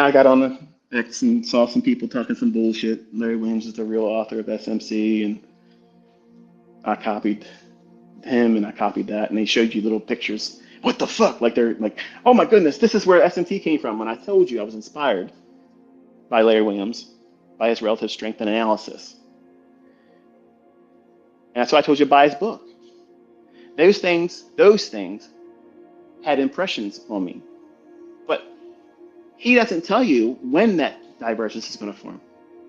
I got on the X and saw some people talking some bullshit. Larry Williams is the real author of SMC, and I copied him and I copied that, and they showed you little pictures. What the fuck? Like they're like, oh my goodness, this is where SMT came from. When I told you I was inspired by Larry Williams, by his relative strength and analysis. And that's why I told you to buy his book. Those things had impressions on me. But he doesn't tell you when that divergence is going to form.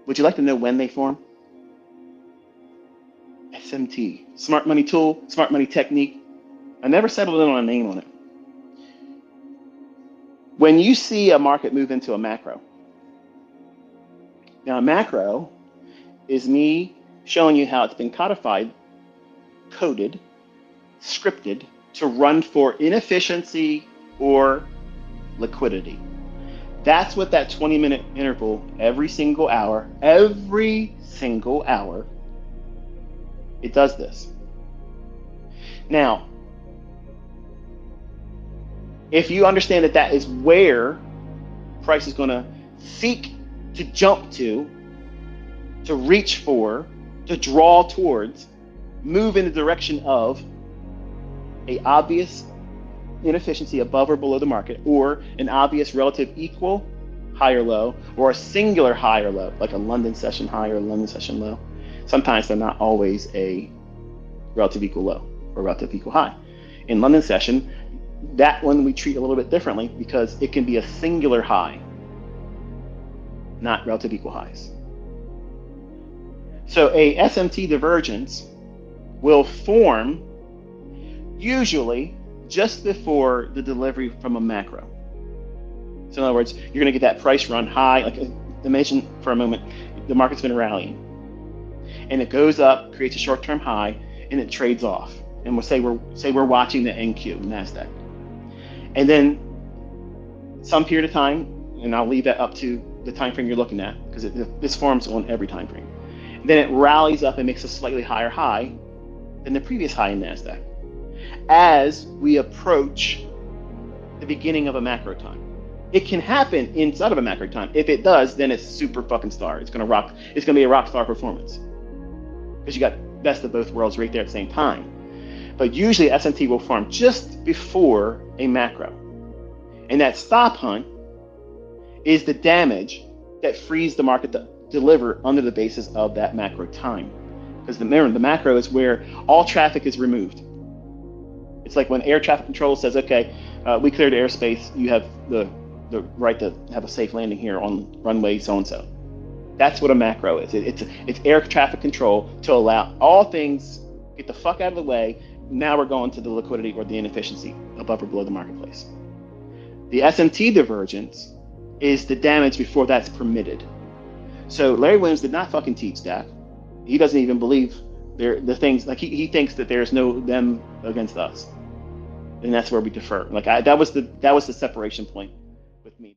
Would you like to know when they form? SMT, smart money tool, smart money technique. I never settled in on a name on it. When you see a market move into a macro, now a macro is me showing you how it's been codified, coded, scripted to run for inefficiency or liquidity. That's what that 20-minute interval every single hour, it does this. Now, if you understand that that is where price is going to seek to jump to reach for, to draw towards, move in the direction of a obvious inefficiency above or below the market, or an obvious relative equal high or low, or a singular high or low, like a London session high or a London session low. Sometimes they're not always a relative equal low or relative equal high. In London session, that one we treat a little bit differently because it can be a singular high, not relative equal highs. So a SMT divergence will form usually just before the delivery from a macro. So in other words, you're going to get that price run high. Like imagine for a moment, the market's been rallying, and it goes up, creates a short-term high, and it trades off. And we'll say we're watching the NQ, Nasdaq, and then some period of time, and I'll leave that up to the time frame you're looking at because this forms on every time frame. And then it rallies up and makes a slightly higher high than the previous high in Nasdaq as we approach the beginning of a macro time. It can happen inside of a macro time. If it does, then it's super fucking star. It's gonna rock. It's gonna be a rock star performance because you got best of both worlds right there at the same time. But usually SMT will form just before a macro, and that stop hunt is the damage that frees the market to deliver under the basis of that macro time. Because the macro is where all traffic is removed. It's like when air traffic control says, okay, we cleared airspace, you have the right to have a safe landing here on runway so-and-so. That's what a macro is. It's air traffic control to allow all things get the fuck out of the way. Now we're going to the liquidity or the inefficiency above or below the marketplace. The SMT divergence is the damage before that's permitted. So Larry Williams did not fucking teach that. He doesn't even believe the things, like he thinks that there's no them against us. And that's where we differ. Like that was the separation point with me.